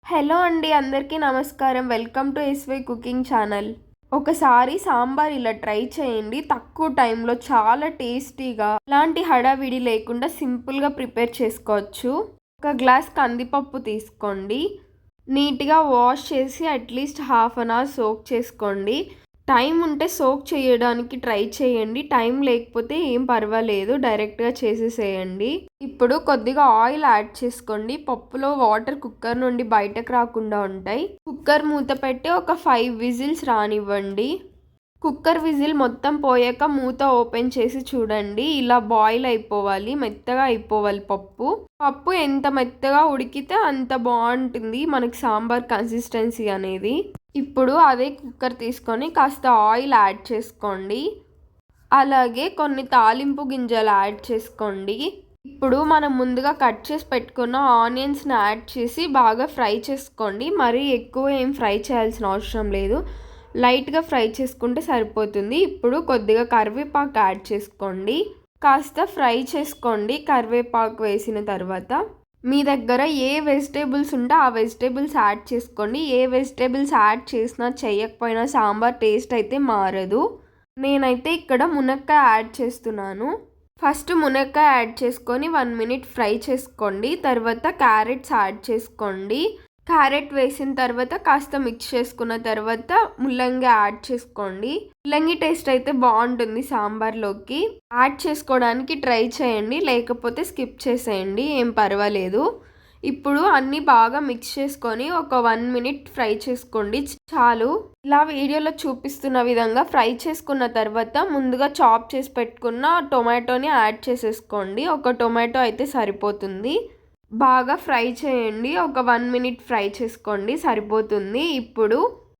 Hello అండి, అందరికీ నమస్కారం. Welcome to SY cooking channel. ఒకసారి సాంబార్ ఇలా ట్రై చేయండి. తక్కువ టైంలో చాలా టేస్టీగా, ఎలాంటి హడావిడి లేకుండా సింపుల్గా ప్రిపేర్ చేసుకోవచ్చు. ఒక గ్లాస్ కందిపప్పు తీసుకోండి. నీట్గా వాష్ చేసి at least half an hour soak చేసుకోండి. టైం ఉంటే సోక్ చేయడానికి ట్రై చేయండి. టైం లేకపోతే ఏం పర్వాలేదు, డైరెక్ట్గా చేసేసేయండి. ఇప్పుడు కొద్దిగా ఆయిల్ యాడ్ చేసుకోండి. పప్పులో వాటర్ కుక్కర్ నుండి బయటకు రాకుండా ఉంటాయి. కుక్కర్ మూత పెట్టి ఒక 5 విజిల్స్ రానివ్వండి. కుక్కర్ విజిల్ మొత్తం పోయాక మూత ఓపెన్ చేసి చూడండి. ఇలా బాయిల్ అయిపోవాలి, మెత్తగా అయిపోవాలి పప్పు ఎంత మెత్తగా ఉడికితే అంత బాగుంటుంది మనకి సాంబార్ కన్సిస్టెన్సీ అనేది. ఇప్పుడు అదే కుక్కర్ తీసుకొని కాస్త ఆయిల్ యాడ్ చేసుకోండి. అలాగే కొన్ని తాలింపు గింజలు యాడ్ చేసుకోండి. ఇప్పుడు మనం ముందుగా కట్ చేసి పెట్టుకున్న ఆనియన్స్ని యాడ్ చేసి బాగా ఫ్రై చేసుకోండి. మరీ ఎక్కువ ఏం ఫ్రై చేయాల్సిన అవసరం లేదు, లైట్గా ఫ్రై చేసుకుంటే సరిపోతుంది. ఇప్పుడు కొద్దిగా కరివేపాకు యాడ్ చేసుకోండి. కాస్త ఫ్రై చేసుకోండి. కరివేపాకు వేసిన తర్వాత మీ దగ్గర ఏ వెజిటేబుల్స్ ఉంటే ఆ వెజిటేబుల్స్ యాడ్ చేసుకోండి. ఏ వెజిటేబుల్స్ యాడ్ చేసినా చేయకపోయినా సాంబార్ టేస్ట్ అయితే మారదు. నేనైతే ఇక్కడ మునక్కాయ యాడ్ చేస్తున్నాను. ఫస్ట్ మునక్కాయ యాడ్ చేసుకొని 1 మినిట్ ఫ్రై చేసుకోండి. తర్వాత క్యారెట్స్ యాడ్ చేసుకోండి. క్యారెట్ వేసిన తర్వాత కాస్త మిక్స్ చేసుకున్న తర్వాత ముల్లంగి యాడ్ చేసుకోండి. ముల్లంగి టేస్ట్ అయితే బాగుంటుంది సాంబార్లోకి. యాడ్ చేసుకోవడానికి ట్రై చేయండి, లేకపోతే స్కిప్ చేసేయండి, ఏం పర్వాలేదు. ఇప్పుడు అన్నీ బాగా మిక్స్ చేసుకొని ఒక 1 మినిట్ ఫ్రై చేసుకోండి చాలు. ఇలా వీడియోలో చూపిస్తున్న విధంగా ఫ్రై చేసుకున్న తర్వాత ముందుగా చాప్ చేసి పెట్టుకున్న టొమాటోని యాడ్ చేసేసుకోండి. ఒక టొమాటో అయితే సరిపోతుంది. బాగా ఫ్రై చేయండి. ఒక 1 మినిట్ ఫ్రై చేసుకోండి, సరిపోతుంది. ఇప్పుడు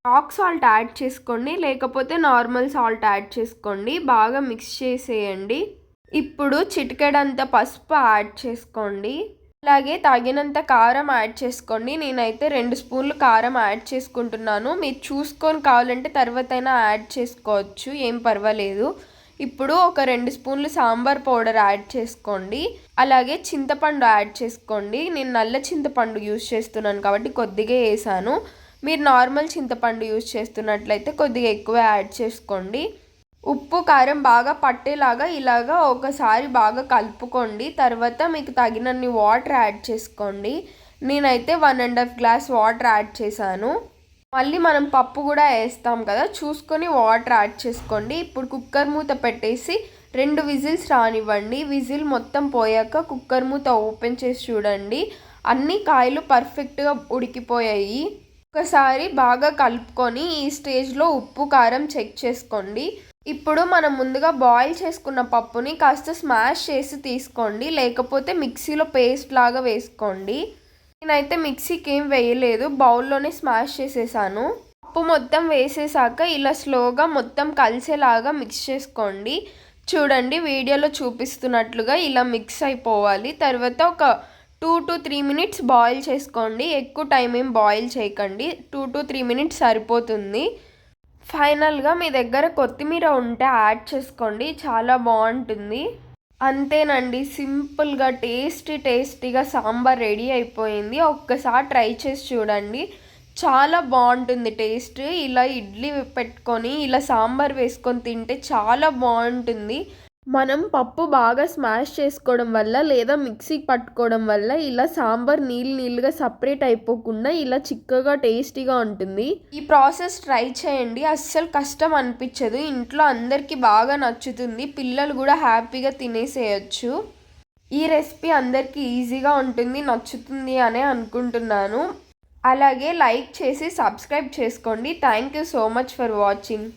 రాక్ సాల్ట్ యాడ్ చేసుకోండి, లేకపోతే నార్మల్ సాల్ట్ యాడ్ చేసుకోండి. బాగా మిక్స్ చేసేయండి. ఇప్పుడు చిటికెడంత పసుపు యాడ్ చేసుకోండి. అలాగే తగినంత కారం యాడ్ చేసుకోండి. నేనైతే 2 స్పూన్లు కారం యాడ్ చేసుకుంటున్నాను. మీరు చూసుకొని కావాలంటే తర్వాత అయినా యాడ్ చేసుకోవచ్చు, ఏం పర్వాలేదు. ఇప్పుడు ఒక 2 స్పూన్లు సాంబార్ పౌడర్ యాడ్ చేసుకోండి. అలాగే చింతపండు యాడ్ చేసుకోండి. నేను నల్ల చింతపండు యూజ్ చేస్తున్నాను కాబట్టి కొద్దిగా వేసాను. మీరు నార్మల్ చింతపండు యూజ్ చేస్తున్నట్లయితే కొద్దిగా ఎక్కువ యాడ్ చేసుకోండి. ఉప్పు కారం బాగా పట్టేలాగా ఇలాగా ఒకసారి బాగా కలుపుకోండి. తర్వాత మీకు తగినన్ని వాటర్ యాడ్ చేసుకోండి. నేనైతే 1.5 గ్లాస్ వాటర్ యాడ్ చేశాను. మళ్ళీ మనం పప్పు కూడా వేస్తాం కదా, చూసుకొని వాటర్ యాడ్ చేసుకోండి. ఇప్పుడు కుక్కర్ మూత పెట్టేసి 2 విజిల్స్ రానివ్వండి. విజిల్ మొత్తం పోయాక కుక్కర్ మూత ఓపెన్ చేసి చూడండి. అన్ని కాయలు పర్ఫెక్ట్గా ఉడికిపోయాయి. ఒకసారి బాగా కలుపుకొని ఈ స్టేజ్లో ఉప్పు కారం చెక్ చేసుకోండి. ఇప్పుడు మనం ముందుగా బాయిల్ చేసుకున్న పప్పుని కాస్త స్మాష్ చేసి తీసుకోండి, లేకపోతే మిక్సీలో పేస్ట్ లాగా వేసుకోండి. నేనైతే మిక్సీకి ఏం వేయలేదు, బౌల్లోనే స్మాష్ చేసేసాను. పప్పు మొత్తం వేసేసాక ఇలా స్లోగా మొత్తం కలిసేలాగా మిక్స్ చేసుకోండి. చూడండి వీడియోలో చూపిస్తున్నట్లుగా ఇలా మిక్స్ అయిపోవాలి. తర్వాత ఒక 2 to 3 మినిట్స్ బాయిల్ చేసుకోండి. ఎక్కువ టైం ఏం బాయిల్ చేయకండి, 2 to 3 మినిట్స్ సరిపోతుంది. ఫైనల్గా మీ దగ్గర కొత్తిమీర ఉంటే యాడ్ చేసుకోండి, చాలా బాగుంటుంది. అంతేనండి, సింపుల్గా టేస్టీగా సాంబార్ రెడీ అయిపోయింది. ఒక్కసారి ట్రై చేసి చూడండి, చాలా బాగుంటుంది టేస్ట్. ఇలా ఇడ్లీ పెట్టుకొని ఇలా సాంబార్ వేసుకొని తింటే చాలా బాగుంటుంది. మనం పప్పు బాగా స్మాష్ చేసుకోవడం వల్ల లేదా మిక్సీకి పట్టుకోవడం వల్ల ఇలా సాంబార్ నీళ్ళుగా సపరేట్ అయిపోకుండా ఇలా చిక్కగా టేస్టీగా ఉంటుంది. ఈ ప్రాసెస్ ట్రై చేయండి, అస్సలు కష్టం అనిపించదు. ఇంట్లో అందరికీ బాగా నచ్చుతుంది, పిల్లలు కూడా హ్యాపీగా తినేసేయచ్చు. ఈ రెసిపీ అందరికీ ఈజీగా ఉంటుంది, నచ్చుతుంది అనే అనుకుంటున్నాను. అలాగే లైక్ చేసి సబ్స్క్రైబ్ చేసుకోండి. Thank you so much for watching.